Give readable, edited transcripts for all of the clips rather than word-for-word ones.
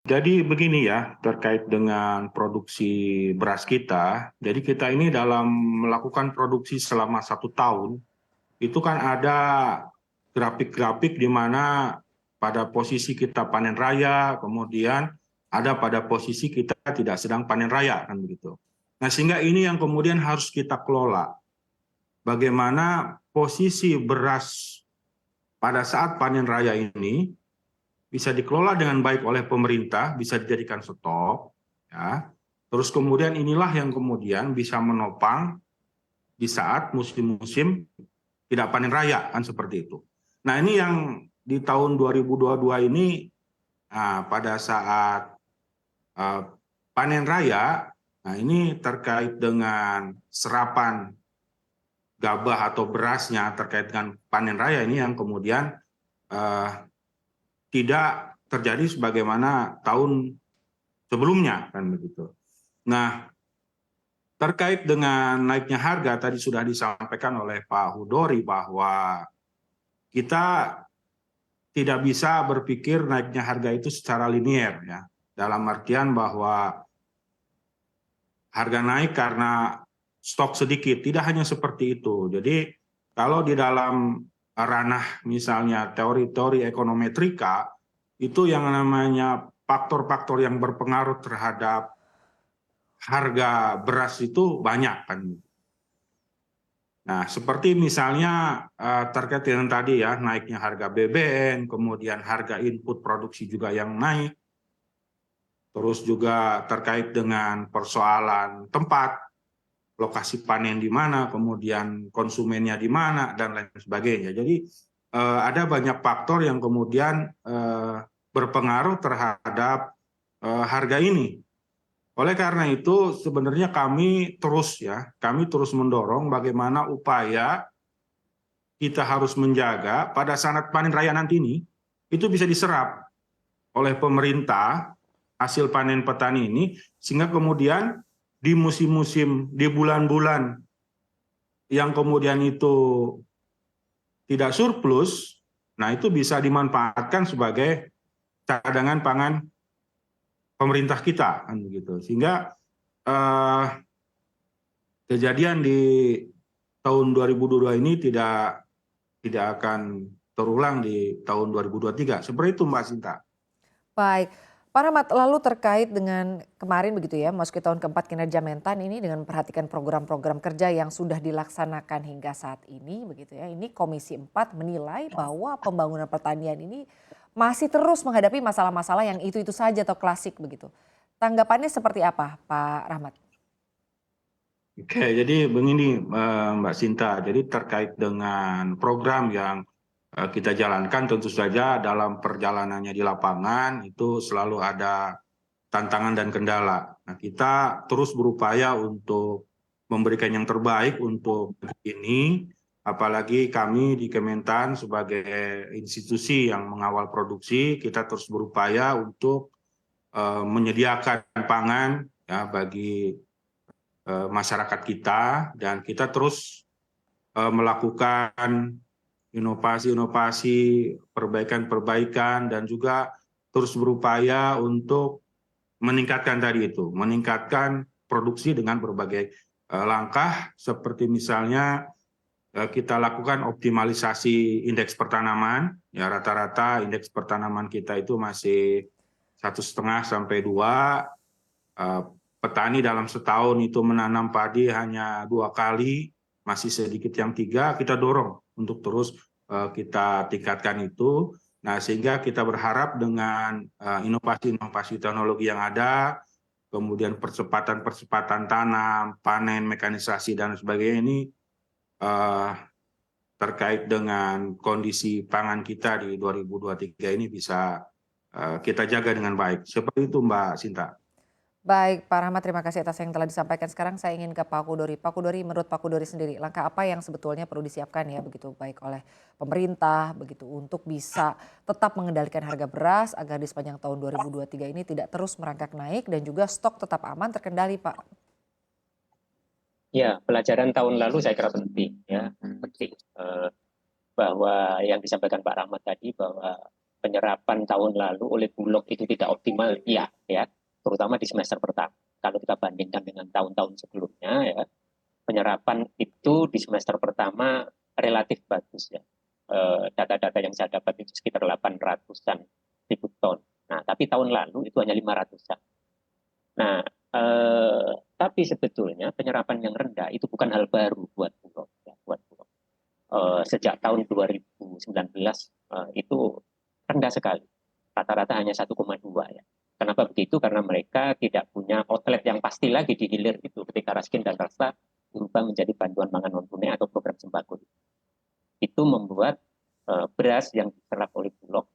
Jadi begini ya, terkait dengan produksi beras kita. Jadi kita ini dalam melakukan produksi selama 1 tahun, itu kan ada grafik-grafik di mana pada posisi kita panen raya, kemudian ada pada posisi kita tidak sedang panen raya, kan begitu. Nah, sehingga ini yang kemudian harus kita kelola. Bagaimana posisi beras pada saat panen raya ini bisa dikelola dengan baik oleh pemerintah, bisa dijadikan stok, ya. Terus kemudian inilah yang kemudian bisa menopang di saat musim-musim tidak panen raya, kan seperti itu. Nah, ini yang di tahun 2022 ini, pada saat panen raya, nah ini terkait dengan serapan gabah atau berasnya terkait dengan panen raya ini yang kemudian eh, tidak terjadi sebagaimana tahun sebelumnya, kan begitu. Nah, terkait dengan naiknya harga tadi sudah disampaikan oleh Pak Hudori bahwa kita tidak bisa berpikir naiknya harga itu secara linier, ya. Dalam artian bahwa harga naik karena stok sedikit, tidak hanya seperti itu. Jadi kalau di dalam ranah misalnya teori-teori ekonometrika, itu yang namanya faktor-faktor yang berpengaruh terhadap harga beras itu banyak, kan. Nah, seperti misalnya terkait dengan tadi ya, naiknya harga BBM, kemudian harga input produksi juga yang naik, terus juga terkait dengan persoalan tempat, lokasi panen di mana, kemudian konsumennya di mana, dan lain sebagainya. Jadi ada banyak faktor yang kemudian berpengaruh terhadap harga ini. Oleh karena itu sebenarnya kami terus mendorong bagaimana upaya kita harus menjaga pada saat panen raya nanti ini itu bisa diserap oleh pemerintah hasil panen petani ini, sehingga kemudian di musim-musim, di bulan-bulan yang kemudian itu tidak surplus, nah itu bisa dimanfaatkan sebagai cadangan pangan pemerintah kita, kan begitu. Sehingga kejadian di tahun 2022 ini tidak akan terulang di tahun 2023. Seperti itu, Mbak Sinta. Baik, Pak Rahmat, lalu terkait dengan kemarin begitu ya, memasuki tahun keempat kinerja Mentan ini dengan memperhatikan program-program kerja yang sudah dilaksanakan hingga saat ini begitu ya. Ini Komisi 4 menilai bahwa pembangunan pertanian ini masih terus menghadapi masalah-masalah yang itu-itu saja atau klasik begitu. Tanggapannya seperti apa, Pak Rahmat? Oke, jadi begini Mbak Sinta, jadi terkait dengan program yang kita jalankan tentu saja dalam perjalanannya di lapangan itu selalu ada tantangan dan kendala. Nah, kita terus berupaya untuk memberikan yang terbaik untuk ini, apalagi kami di Kementan sebagai institusi yang mengawal produksi, kita terus berupaya untuk menyediakan pangan ya bagi masyarakat kita, dan kita terus melakukan inovasi-inovasi, perbaikan-perbaikan, dan juga terus berupaya untuk meningkatkan tadi itu, meningkatkan produksi dengan berbagai langkah, seperti misalnya kita lakukan optimalisasi indeks pertanaman, ya rata-rata indeks pertanaman kita itu masih 1,5 sampai 2. Petani dalam setahun itu menanam padi hanya 2 kali, masih sedikit yang 3, kita dorong untuk terus kita tingkatkan itu. Nah, sehingga kita berharap dengan inovasi-inovasi teknologi yang ada, kemudian percepatan-percepatan tanam, panen, mekanisasi, dan sebagainya ini terkait dengan kondisi pangan kita di 2023 ini bisa kita jaga dengan baik. Seperti itu, Mbak Sinta. Baik, Pak Rahmat, terima kasih atas yang telah disampaikan. Sekarang saya ingin ke Pak Kudori. Pak Kudori, menurut Pak Kudori sendiri, langkah apa yang sebetulnya perlu disiapkan ya begitu baik oleh pemerintah begitu untuk bisa tetap mengendalikan harga beras agar di sepanjang tahun 2023 ini tidak terus merangkak naik dan juga stok tetap aman terkendali, Pak. Ya, pelajaran tahun lalu saya kira penting ya, penting bahwa yang disampaikan Pak Rahmat tadi bahwa penyerapan tahun lalu oleh Bulog itu tidak optimal, iya ya, terutama di semester pertama. Kalau kita bandingkan dengan tahun-tahun sebelumnya ya, penyerapan itu di semester pertama relatif bagus ya. Data-data yang saya dapat itu sekitar 800-an ribu ton. Nah, tapi tahun lalu itu hanya 500-an. Nah, tapi sebetulnya penyerapan yang rendah itu bukan hal baru buat Bulog ya, buat Bulog. Sejak tahun 2019 itu rendah sekali. Rata-rata hanya 1,2 ya. Kenapa begitu? Karena mereka tidak punya outlet yang pasti lagi di hilir itu ketika Raskin dan Rastra berubah menjadi bantuan pangan non tunai atau program sembako. Itu membuat beras yang diserap oleh Bulog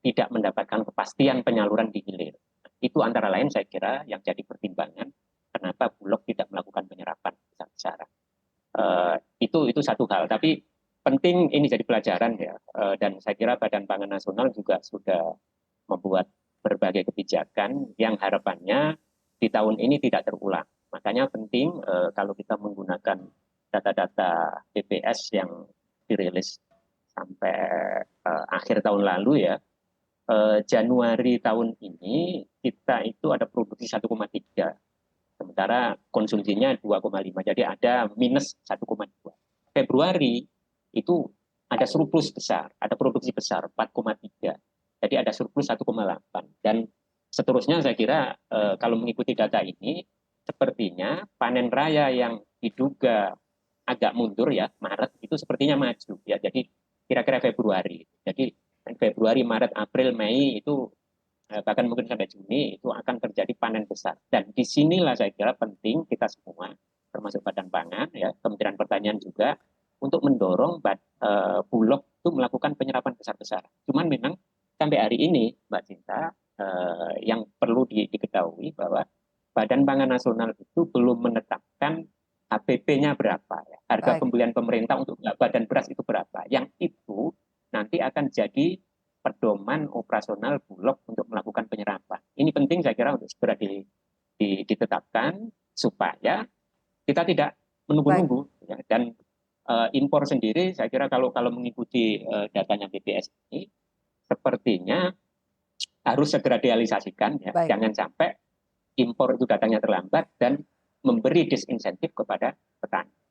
tidak mendapatkan kepastian penyaluran di hilir. Itu antara lain saya kira yang jadi pertimbangan kenapa Bulog tidak melakukan penyerapan besar-besaran. Itu satu hal, tapi penting ini jadi pelajaran ya, dan saya kira Badan Pangan Nasional juga sudah membuat berbagai kebijakan yang harapannya di tahun ini tidak terulang. Makanya penting kalau kita menggunakan data-data BPS yang dirilis sampai akhir tahun lalu ya, Januari tahun ini kita itu ada produksi 1,3, sementara konsumsinya 2,5, jadi ada minus 1,2. Februari itu ada surplus besar, ada produksi besar 4,3, jadi ada surplus 1,8, dan seterusnya saya kira kalau mengikuti data ini sepertinya panen raya yang diduga agak mundur ya, Maret itu sepertinya maju ya, jadi kira-kira Februari, jadi Februari, Maret, April, Mei itu bahkan mungkin sampai Juni itu akan terjadi panen besar. Dan disinilah saya kira penting kita semua, termasuk Badan Pangan, ya, Kementerian Pertanian juga, untuk mendorong Bulog itu melakukan penyerapan besar-besaran. Cuman memang sampai hari ini, Mbak Cinta, yang perlu diketahui bahwa Badan Pangan Nasional itu belum menetapkan HPP-nya berapa, ya. Harga pembelian pemerintah untuk badan beras itu berapa. Yang itu nanti akan jadi pedoman operasional Bulog untuk melakukan penyerapan. Ini penting saya kira untuk segera ditetapkan supaya kita tidak menunggu-nunggu ya. Dan impor sendiri saya kira kalau mengikuti datanya BPS ini sepertinya harus segera direalisasikan ya. Jangan sampai impor itu datangnya terlambat dan memberi disinsentif kepada petani.